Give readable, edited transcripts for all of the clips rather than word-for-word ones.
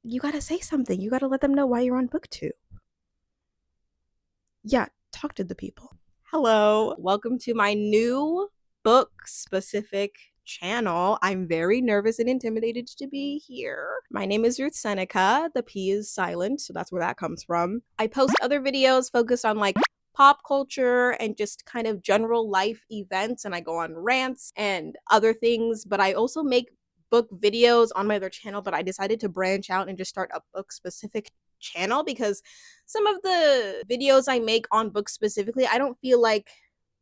you gotta say something. You gotta let them know why you're on Booktube. Yeah, talk to the people. Hello, welcome to my new book specific channel. I'm very nervous and intimidated to be here. My name is Ruth Seneca. The P is silent, so that's where that comes from. I post other videos focused on like pop culture and just kind of general life events, and I go on rants and other things, but I also make book videos on my other channel, but I decided to branch out and just start a book specific channel because some of the videos I make on books specifically, I don't feel like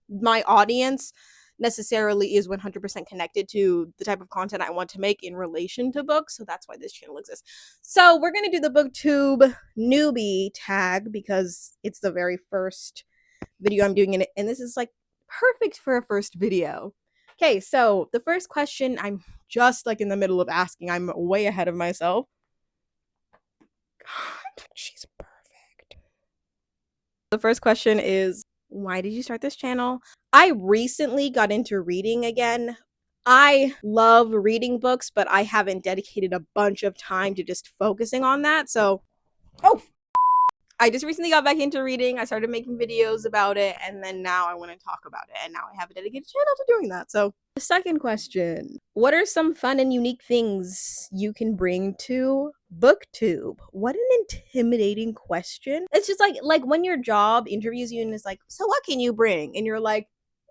my audience necessarily is 100% connected to the type of content I want to make in relation to books. So that's why this channel exists. So we're going to do the Booktube Newbie tag because it's the very first video I'm doing in it. And this is like perfect for a first video. Okay, so the first question I'm just like in the middle of asking, I'm way ahead of myself. God, she's perfect. The first question is, why did you start this channel? I recently got into reading again. I love reading books, but I haven't dedicated a bunch of time to just focusing on that. So, oh, I just recently got back into reading. I started making videos about it, and then now I want to talk about it. And now I have a dedicated channel to doing that. So, the second question, what are some fun and unique things you can bring to Booktube? What an intimidating question. It's just like when your job interviews you and it's like, so what can you bring? And you're like,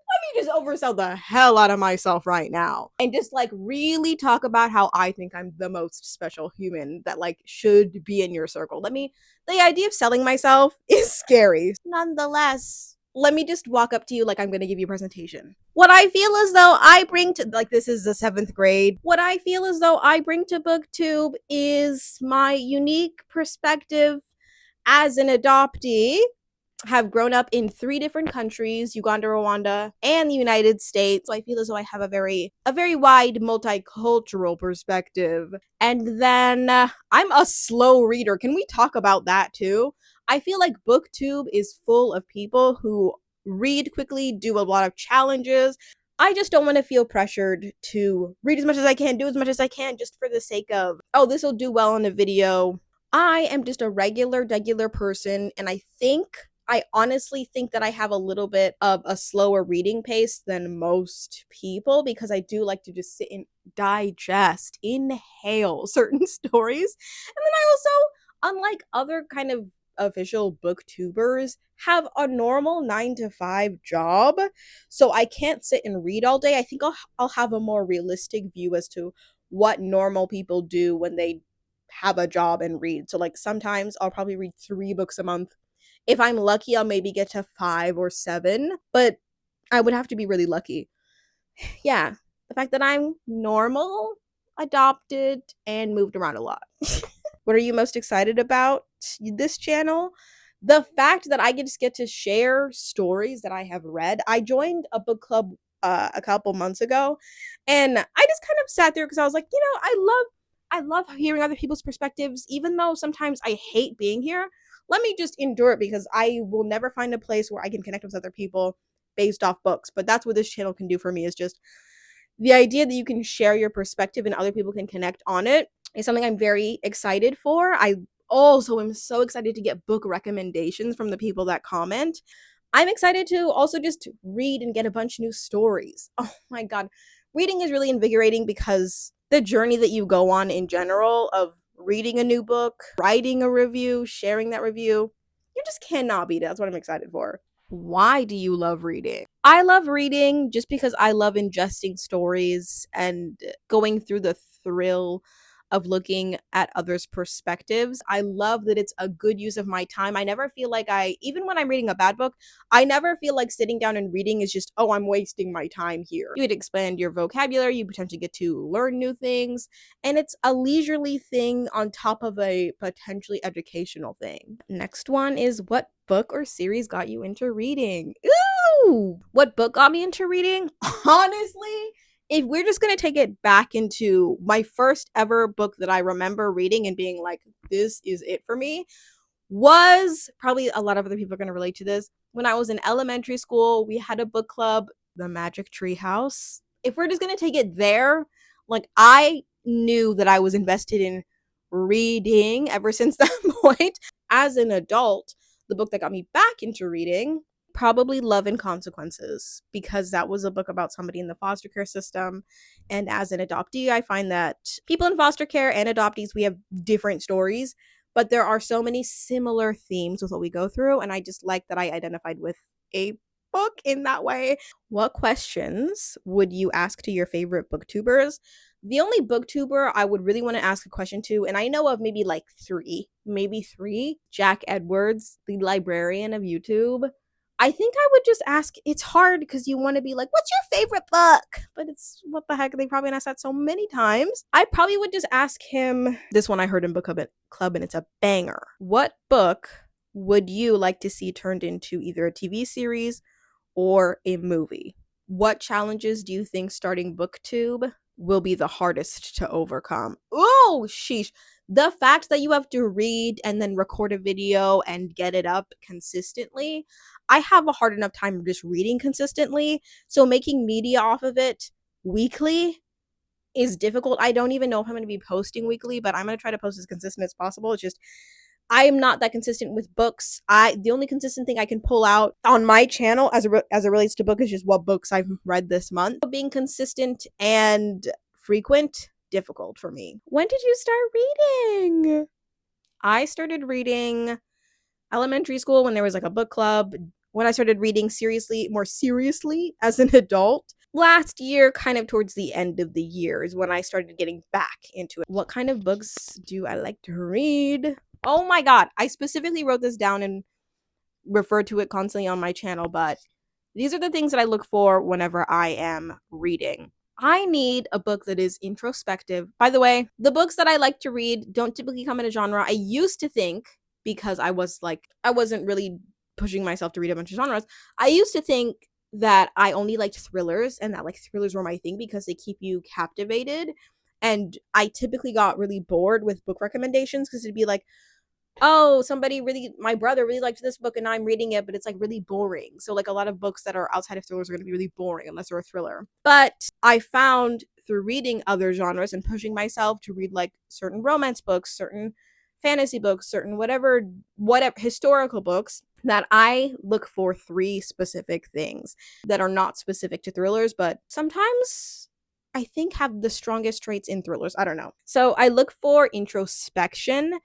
let me just oversell the hell out of myself right now and just like really talk about how I think I'm the most special human that like should be in your circle. The idea of selling myself is scary. Nonetheless, let me just walk up to you like I'm going to give you a presentation. What I feel as though I bring to, like, this is the 7th grade. What I feel as though I bring to Booktube is my unique perspective as an adoptee. Have grown up in 3 different countries, Uganda, Rwanda, and the United States. So I feel as though I have a very wide multicultural perspective. And then I'm a slow reader. Can we talk about that too? I feel like Booktube is full of people who read quickly, do a lot of challenges. I just don't want to feel pressured to read as much as I can, do as much as I can, just for the sake of, oh, this will do well in a video. I am just a regular person, and I honestly think that I have a little bit of a slower reading pace than most people because I do like to just sit and digest, inhale certain stories. And then I also, unlike other kind of official booktubers, have a normal 9 to 5 job. So I can't sit and read all day. I think I'll have a more realistic view as to what normal people do when they have a job and read. So like sometimes I'll probably read 3 books a month. If I'm lucky, I'll maybe get to 5 or 7, but I would have to be really lucky. Yeah, the fact that I'm normal, adopted, and moved around a lot. What are you most excited about this channel? The fact that I just get to share stories that I have read. I joined a book club a couple months ago, and I just kind of sat there because I was like, I love hearing other people's perspectives, even though sometimes I hate being here. Let me just endure it because I will never find a place where I can connect with other people based off books. But that's what this channel can do for me, is just the idea that you can share your perspective and other people can connect on it is something I'm very excited for. I also am so excited to get book recommendations from the people that comment. I'm excited to also just read and get a bunch of new stories. Oh my god. Reading is really invigorating because the journey that you go on in general of reading a new book, writing a review, sharing that review, you just cannot beat it. That's what I'm excited for. Why do you love reading? I love reading just because I love ingesting stories and going through the thrill of looking at others' perspectives. I love that it's a good use of my time. I never feel like even when I'm reading a bad book, I never feel like sitting down and reading is just, oh, I'm wasting my time here. You would expand your vocabulary, you potentially get to learn new things, and it's a leisurely thing on top of a potentially educational thing. Next one is, what book or series got you into reading? Ooh! What book got me into reading? Honestly, if we're just going to take it back into my first ever book that I remember reading and being like, this is it for me, was, probably a lot of other people are going to relate to this, when I was in elementary school, we had a book club, The Magic Tree House. If we're just going to take it there, like, I knew that I was invested in reading ever since that point. As an adult, the book that got me back into reading, probably Love and Consequences, because that was a book about somebody in the foster care system. And as an adoptee, I find that people in foster care and adoptees, we have different stories, but there are so many similar themes with what we go through. And I just like that I identified with a book in that way. What questions would you ask to your favorite booktubers? The only booktuber I would really want to ask a question to, and I know of maybe like maybe three, Jack Edwards, the librarian of YouTube. I think I would just ask. It's hard because you want to be like, what's your favorite book? But it's, what the heck? They probably asked that so many times. I probably would just ask him. This one I heard in Book Club, and it's a banger. What book would you like to see turned into either a TV series or a movie? What challenges do you think starting Booktube will be the hardest to overcome? Oh, sheesh. The fact that you have to read and then record a video and get it up consistently. I have a hard enough time just reading consistently. So making media off of it weekly is difficult. I don't even know if I'm going to be posting weekly, but I'm going to try to post as consistent as possible. It's just I am not that consistent with books. The only consistent thing I can pull out on my channel as it relates to book is just what books I've read this month. Being consistent and frequent, difficult for me. When did you start reading? I started reading elementary school when there was like a book club. When I started reading more seriously as an adult. Last year, kind of towards the end of the year, is when I started getting back into it. What kind of books do I like to read? Oh my god, I specifically wrote this down and refer to it constantly on my channel, but these are the things that I look for whenever I am reading. I need a book that is introspective. By the way, the books that I like to read don't typically come in a genre. I used to think, because I wasn't really pushing myself to read a bunch of genres, I used to think that I only liked thrillers and that like thrillers were my thing because they keep you captivated. And I typically got really bored with book recommendations because it'd be like, oh, my brother really liked this book and now I'm reading it, but it's like really boring. So like a lot of books that are outside of thrillers are going to be really boring unless they're a thriller. But I found through reading other genres and pushing myself to read like certain romance books, certain fantasy books, certain whatever historical books, that I look for three specific things that are not specific to thrillers, but sometimes I think have the strongest traits in thrillers. I don't know. So I look for introspection.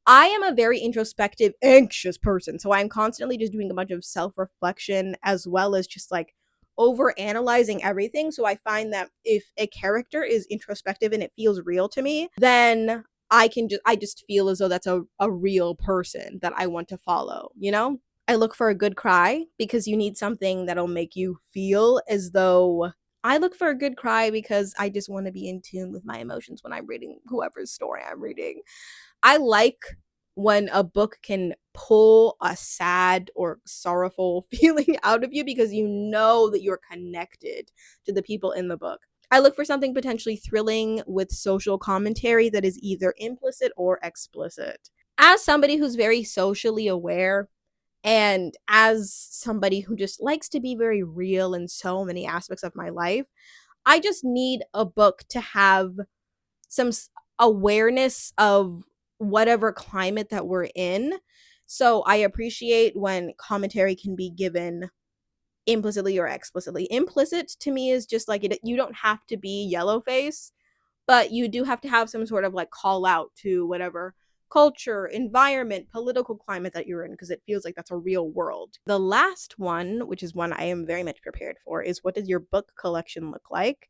I am a very introspective, anxious person. So I'm constantly just doing a bunch of self-reflection as well as just like over analyzing everything. So I find that if a character is introspective and it feels real to me, then I just feel as though that's a real person that I want to follow, you know? I look for a good cry because you need something that'll make you feel as though I look for a good cry because I just want to be in tune with my emotions when I'm reading whoever's story I'm reading. I like when a book can pull a sad or sorrowful feeling out of you because you know that you're connected to the people in the book. I look for something potentially thrilling with social commentary that is either implicit or explicit. As somebody who's very socially aware, and as somebody who just likes to be very real in so many aspects of my life, I just need a book to have some awareness of whatever climate that we're in. So I appreciate when commentary can be given implicitly or explicitly. Implicit to me is just like you don't have to be yellow face, but you do have to have some sort of like call out to whatever culture, environment, political climate that you're in, because it feels like that's a real world. The last one, which is one I am very much prepared for, is what does your book collection look like?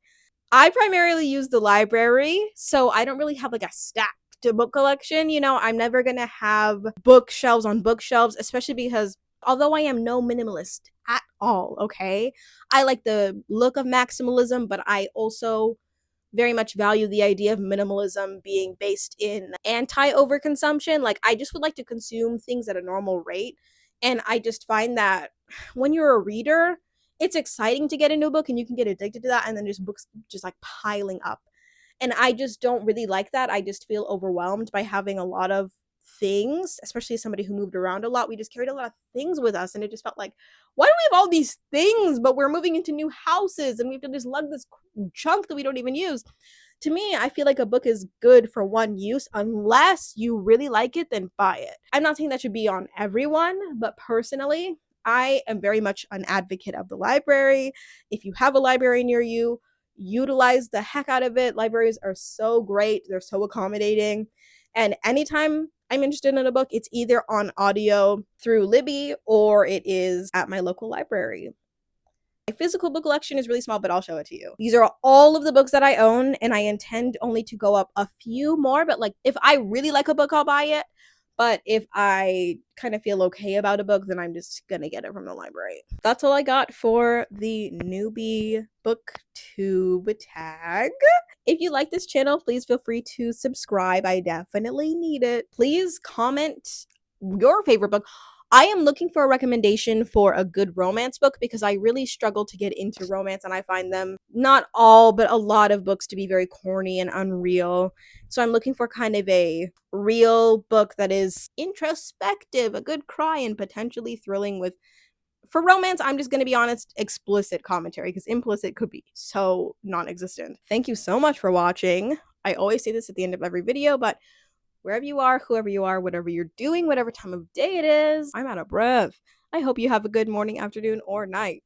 I primarily use the library, so I don't really have like a stacked book collection. You know, I'm never gonna have bookshelves on bookshelves, especially because although I am no minimalist at all, okay, I like the look of maximalism, but I also very much value the idea of minimalism being based in anti-overconsumption. Like, I just would like to consume things at a normal rate. And I just find that when you're a reader, it's exciting to get a new book and you can get addicted to that. And then just books just like piling up. And I just don't really like that. I just feel overwhelmed by having a lot of things, especially as somebody who moved around a lot. We just carried a lot of things with us. And it just felt like, why do we have all these things, but we're moving into new houses and we have to just lug this chunk that we don't even use? To me, I feel like a book is good for one use unless you really like it, then buy it. I'm not saying that should be on everyone, but personally, I am very much an advocate of the library. If you have a library near you, utilize the heck out of it. Libraries are so great, they're so accommodating. And anytime I'm interested in a book, it's either on audio through Libby or it is at my local library. My physical book collection is really small, but I'll show it to you. These are all of the books that I own, and I intend only to go up a few more, but like if I really like a book, I'll buy it. But if I kind of feel okay about a book, then I'm just gonna get it from the library. That's all I got for the newbie booktube tag. If you like this channel, please feel free to subscribe. I definitely need it. Please comment your favorite book. I am looking for a recommendation for a good romance book because I really struggle to get into romance, and I find them, not all, but a lot of books to be very corny and unreal. So I'm looking for kind of a real book that is introspective, a good cry, and potentially thrilling with, for romance, I'm just going to be honest, explicit commentary, because implicit could be so non-existent. Thank you so much for watching. I always say this at the end of every video, but wherever you are, whoever you are, whatever you're doing, whatever time of day it is, I'm out of breath. I hope you have a good morning, afternoon, or night.